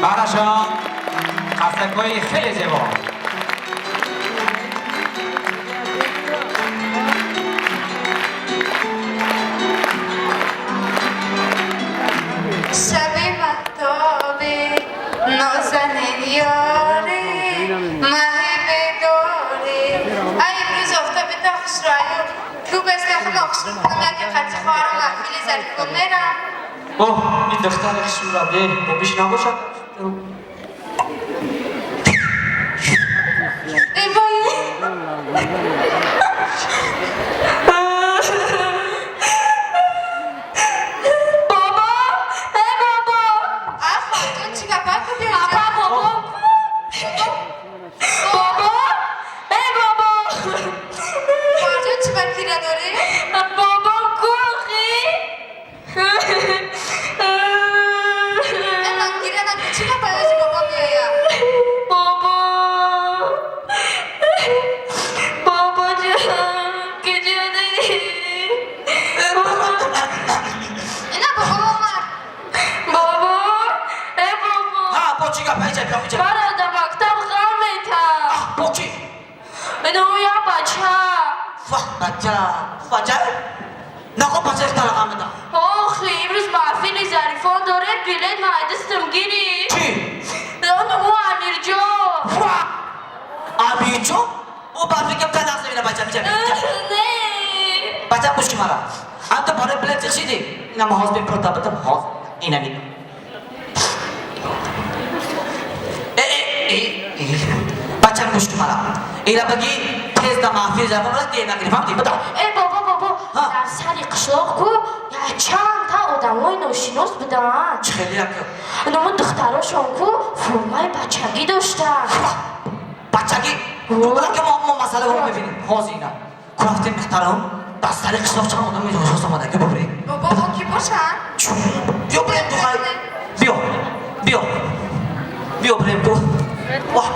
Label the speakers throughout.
Speaker 1: براشان قصدکوی خیلی زیبا.
Speaker 2: شب مهتابه نازنین یاره مهی بداره ای امروز آفتاب تا خوش رایو خوب است که خدا خوش کنم که قطع خوارم محفیل ظریف میرم
Speaker 1: اوه این دختر شورابه با بیش نباشد.
Speaker 2: ای وای
Speaker 3: بچه نخواه بچه اختلاقه میدم
Speaker 4: آخی امروز محفیل ظریفان داره بیلت مهدستم گیری
Speaker 3: چی؟
Speaker 4: اون امیر جو
Speaker 3: امیر جو؟ او برفی که پدر زمینه بچه میشه
Speaker 4: نه
Speaker 3: بچه مشکی مرا انت برای بلیت چیدی؟ اینا محاظ بیم پروتا بطم محاظ اینا میگم بچه مشکی مرا اینا بگی تیز دا محفیل زرفان را دیگه نگیری فهمتی؟ بتا
Speaker 4: ای بابا در سر قشلاق کو یا چند تا آدمای ناشناس بودن
Speaker 3: خیلی رکیو
Speaker 4: اون دختراشون کو فرمای بچگی داشتن
Speaker 3: بچگی؟ بلا که ما مسئله رو ببینیم حاضی اینا کرافتی مخترم در سر قشلاق چند آدم می ناشناس آمده که ببریم
Speaker 2: بابا با کی باشن؟
Speaker 3: بیا بریم تو خواهی بیا بریم تو واه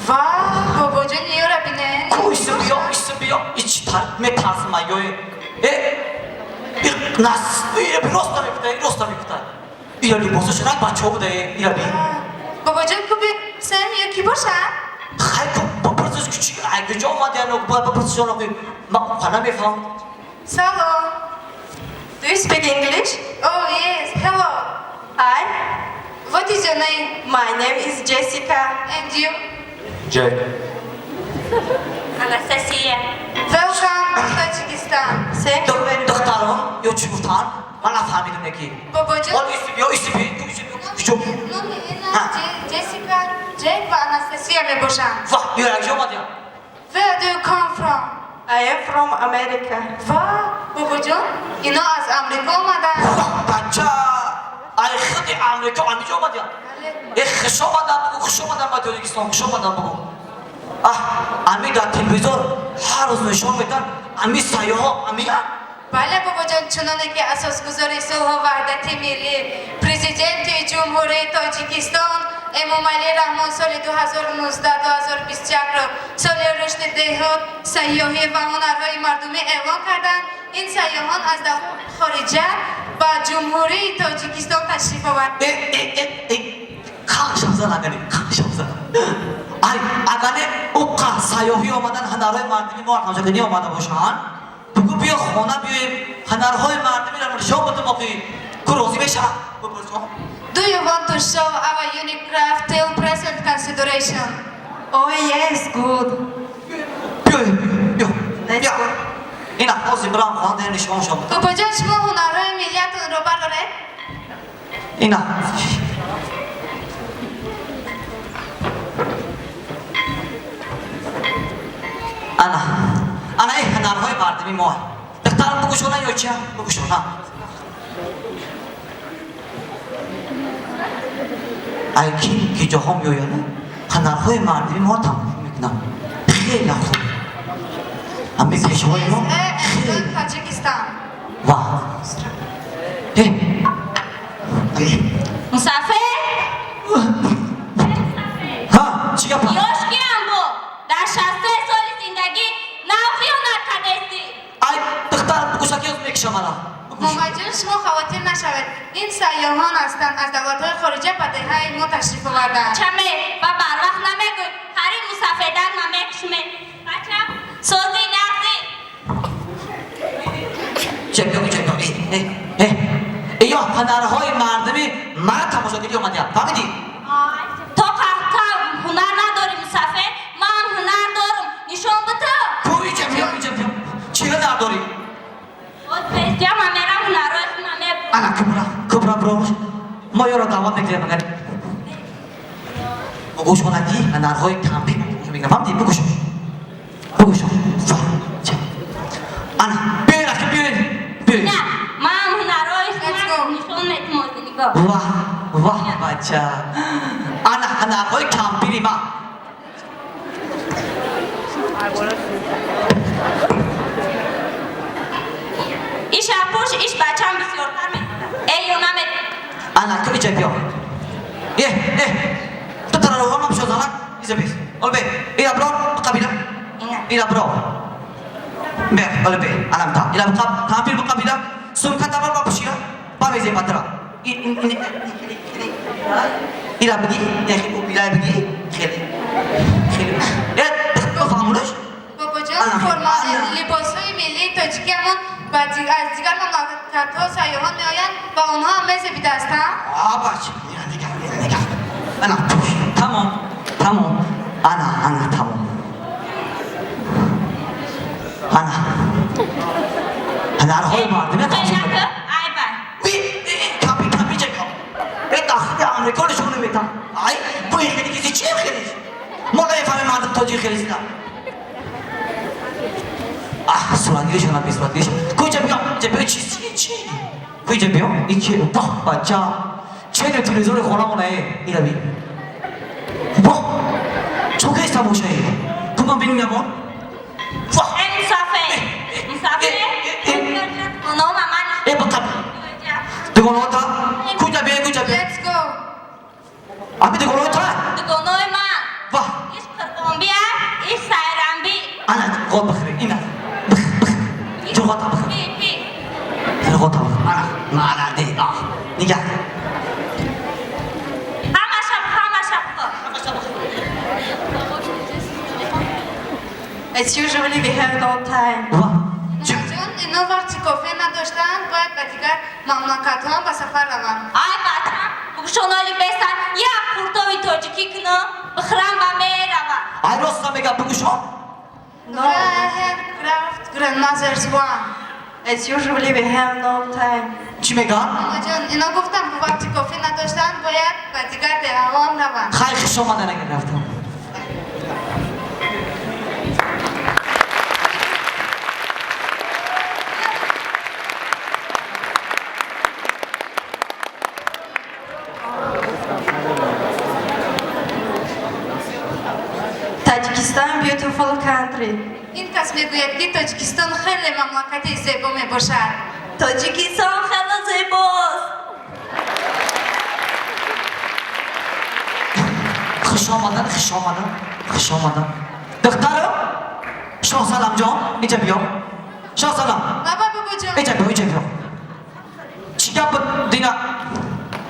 Speaker 2: واه بابا جان یه را بینه
Speaker 3: کویسه بیا ایچ ترس مایوی ناس راست میفته اینا لباسش رنگ بچه ها بوده اینا بی
Speaker 2: بابا جان خوبی سم یکی باشن؟
Speaker 3: خیلی با پرسش کچی اگه جا اومده یا با پرسش آنها که ما خانه میفهم
Speaker 2: Hello.
Speaker 5: Do you speak English?
Speaker 2: Oh yes, hello.
Speaker 5: Hi,
Speaker 2: What is your name?
Speaker 5: my name is Jessica.
Speaker 2: And you?
Speaker 1: جک
Speaker 4: Anastasia
Speaker 2: Welcome to Tajikistan.
Speaker 5: Thank you very much.
Speaker 3: دختران یا چی گفتن من نفهمیدم نکی
Speaker 2: بابا جان.
Speaker 3: حالا ایستی بی تو ایستی بی
Speaker 2: نام اینا جسیکا، جک و آناستاسیا می باشن.
Speaker 3: واه یا اگه اومده
Speaker 2: Where do you come from?
Speaker 5: I am from America.
Speaker 2: واه بابا جان اینا از امریکا اومدن.
Speaker 3: بچه ای خیلی امریکا امیجا اومده خوش آمدن با تاجیکستان خوش آمدن بگو امی در تلویزیون هر روز نشان میدن امی سایه ها امی
Speaker 2: بله بابا جان چنانه که اساسگذار صلح و وحدت ملی پرزیدنت جمهوری تاجیکستان امام علی رحمان سال 2019-2021 را سال رشد دهات سیاحی و هنرهای مردمی اعلام کردند این سیاحان از خارجه و جمهوری تاجیکستان تشریف آوردند
Speaker 3: خواهشم زن اگه اوقا سیاحی آمدن هنرهای مردمی ما همشکنی آمده باشن بگو بیا خانه بیاییم هنرهای مردمی را نشان بده موقعی که راضی بشه
Speaker 2: Do you want to show our unique craft till present consideration?
Speaker 5: Oh yes, good.
Speaker 3: بیا اینا حاضی برام خانده نشان شما بده
Speaker 2: بابا جان شما هنرهای ملیتون رو برداره؟
Speaker 3: اینا انا ای هنرهای مردمی ما دخترم بگو شونه یا چی بگو شونه ای کی جاها میویانه هنرهای مردمی ما تمام میکنم خیلی خوب امی پیشهای ما
Speaker 2: خیلی تاجیکستان
Speaker 3: واه
Speaker 4: مسافر
Speaker 3: ها چی گفت
Speaker 4: یوشکی هم بو در 60 سال زندگی نافی هنر کردستی
Speaker 3: ای دخترم بگو شکی از میکشم انا
Speaker 2: ماما جون شما خواتین نشود این سیاحان هستند از دولت‌های خارجی به دهه ما تشریف آوردند
Speaker 4: چمه و بر وقت نمیگوی هری مسافردن نمیکشمه بچه سوزی نقضی
Speaker 3: چپیو یا هنرهای مردمی من تماشاگری اومدیم فهمیدی؟
Speaker 4: تو هنر نداری مسافر من هنر دارم نشون بده
Speaker 3: توی چپیو چی هنر داری؟
Speaker 4: باز پیستیم میرم هنرهاش
Speaker 3: انا کبرا برو ما یارو دعوت نگیریم مگر بگوش کنندی هنرهای کمپی میگم فهمیدی؟ بگوش انا بیاین اخی بیاین
Speaker 4: نه من هنرهاش نشون میدم
Speaker 3: واه بچه انا هنرهای کمپی ما
Speaker 4: ایش اپوش ایش بچم بسیارتر میکنم ایونا
Speaker 3: انا تو ایچه بیا تو ترى لو هم شو زمان إذا بيس قول بي إلى برو قبيلة إلى برو بي قول بي أنا متى إلى كامبيل بقبيلة سون كتاب بابشيا بابي زي باترا إلى بجي يا أخي إلى بجي خير يا تفهمونش
Speaker 2: بابا جان فرمان لباس‌های ملی تاجیکمون و از دیگر مملکت‌ها سیاحان می‌آیند و آنها هم مذهبی هستند
Speaker 3: بچه نگاه أنا تمام أنا تمام أنا أروح المعرض ما تحصل
Speaker 4: ای بای
Speaker 3: كابي جاكو إنت يا أمري كل شغل ميتا أي بوي خلي كذي شيء خليش ما لا يفهم ما تتوجه خليش لا سلانجي شو نبي سلانجي كوي جبيو شيء كوي جبيو إيش واه بچا چه تلویزیون خونمونه اینا بی واه چوکه است تماشایی تو من ببینم یا واه
Speaker 4: مسافر اونو مامان
Speaker 3: ای بقى تقولوا تا کجا بی
Speaker 2: Let's go
Speaker 3: ابي تقولوا تا
Speaker 4: دگونوی من
Speaker 3: واه
Speaker 4: ایش کرکومبیا ایش سایرامبی
Speaker 3: انا قول بخري اینا بخ جو غطا بخ
Speaker 4: پی
Speaker 3: انا غطا بخ انا ما انا دي نيجا
Speaker 4: همه شب
Speaker 5: It's usually we have no time.
Speaker 3: واه
Speaker 2: ماما جون اینا وقتی کافی نداشتند باید به دیگر مملکت‌ها به سفر روند
Speaker 4: ای بچم بگشونالی بیستن یا کورتوی توجیکی کنو بخرم و میروم
Speaker 3: ای راست میگم بگو شو
Speaker 2: Freiheit, Kraft, Grandmother's One
Speaker 5: It's usually we have no time.
Speaker 3: چی میگن
Speaker 2: ماما جون اینا گفتم که وقتی کافی نداشتند باید به دیگر دهه‌ها هم روند
Speaker 3: خیلی خوش اومدن اگه رفتم
Speaker 5: Tajikistan, beautiful country.
Speaker 2: این کس میگوید که تاجیکستان خیلی مملکت زیبا میباشد
Speaker 4: تاجیکستان خیلی زیباست
Speaker 3: خوش آمدن دخترم شاه سلام جان اینجا بیا شاه سلام
Speaker 2: بابا جون
Speaker 3: اینجا بیا چی گپ دینا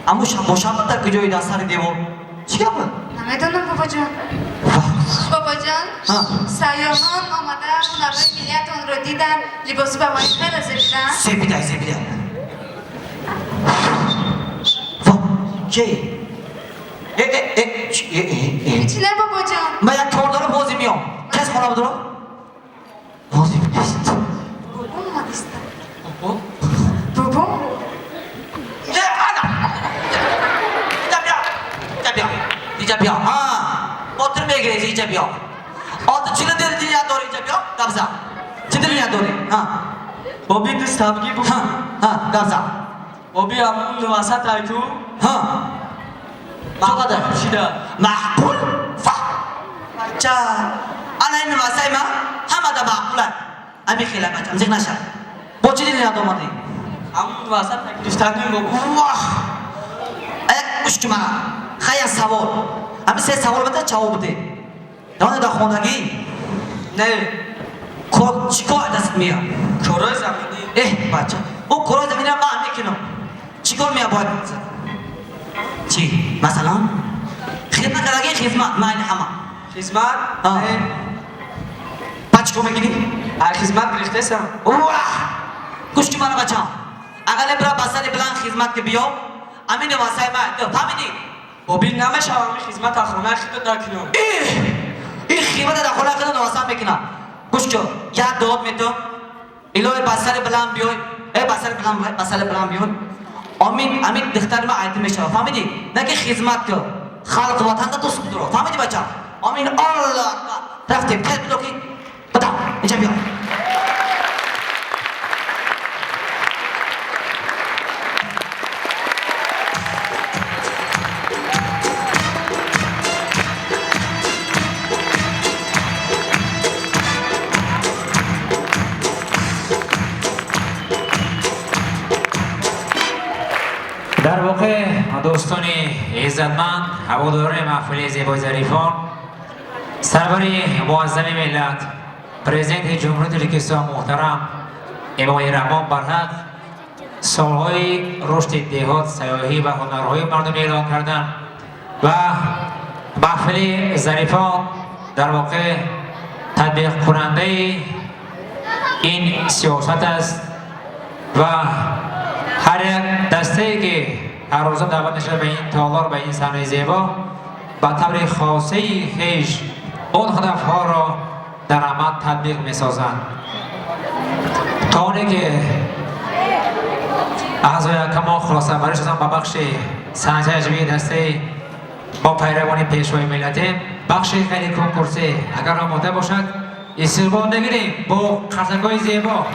Speaker 3: امو شب در کجایی در سر دیوار چی گپ
Speaker 2: نمیدونم بابا جون بابا جان سیاحان آمده هنرهای ملیتون رو دیدن لباس بابایی خیلی زیبیدن
Speaker 3: سپیده واه کی
Speaker 2: هیچ نه بابا جان
Speaker 3: من یک کار دارم بازی میام کس خونه بدارم بازی نیست
Speaker 2: بابا اومدیست بابا
Speaker 3: اینجا بیا باتر میگیری اینجا بیا چی داری یاد داری اینجا بیا گبزا چی داری یاد داری
Speaker 1: بابی دوست تبگی بگو
Speaker 3: گبزا
Speaker 1: بابی همون وسط ایتو
Speaker 3: چقدر
Speaker 1: شده
Speaker 3: معقول بچه انا این واسه ما همه دا معقولن امی خیلی بچه امزیق نشد با چی داری یاد آمدی
Speaker 1: همون وسط دوست تبگی بگو
Speaker 3: واه گوش که من خیلی سوال همین سه سوال بده جواب بده دانه دا خوندگی
Speaker 1: نه
Speaker 3: چیکار دست میاد
Speaker 1: کارای زمینی
Speaker 3: بچه او کرای زمین را قطع میکنم چیکار میاباید چی مثلا خدمت کردگی خدمت من همه
Speaker 1: خدمت
Speaker 3: آه. پس چیکار میکنی
Speaker 1: هر خدمت گرفته سم
Speaker 3: اوه گوش که منو بچم اگر برا بسر بلند خدمت که بیام امین واسه من فهمیدی
Speaker 1: ببین نمیشه همین خدمت خونه خودت نکنم
Speaker 3: این خدمت در خونه خودت واسه میکنم گوش که یک داد میتم الهی بسر بلند بیای بسر بلند بیای امین دختر ما عیدی میشه فهمیدی نه که خدمت که خلق وطن دوست بدارو فهمیدی بچم امین الله رفتیم پس بدو که بتا اینجا بیا
Speaker 6: در واقع دوستان عزتمند هواداران محفل زیبای ظریفان سرور معظم ملت پرزیدنت جمهوری ترکستان محترم امام رحمان برحق سالهای رشد دهات سیاحی و هنرهای مردم اعلان کردن و محفل ظریفان در واقع تطبیق کننده این سیاست است و هر دسته که هر روز دعوت میشه به این تالار به این صحنه زیبا با طور خاصه خیش اون هدفها را در عمل تطبیق میسازند تا اونی که اعضای کما خلاصه برش شدن به بخش صنعت عجبی دسته با پیروان پیشوای ملتی بخش خیلی کنکورسی اگر آماده باشد استقبال نگیریم با خرسنگ‌های زیبا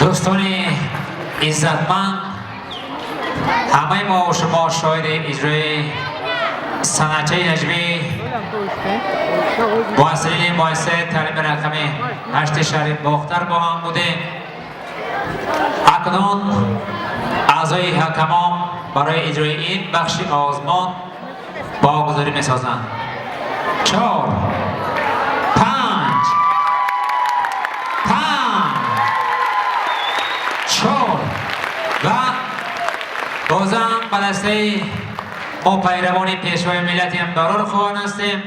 Speaker 6: دوستان عزتمند همه ما و شما شاهد اجرای صنعچه نجمی مؤثرین مؤثر تعلیم رقمی 8 شهر مختار با هم بوده. اکنون اعضای حکمان برای اجرای این بخش آزمون واگذاری می‌سازند. 4 5 4 و بازم به دسته ما پیروان پیشوای ملت امداران خواهان هستیم.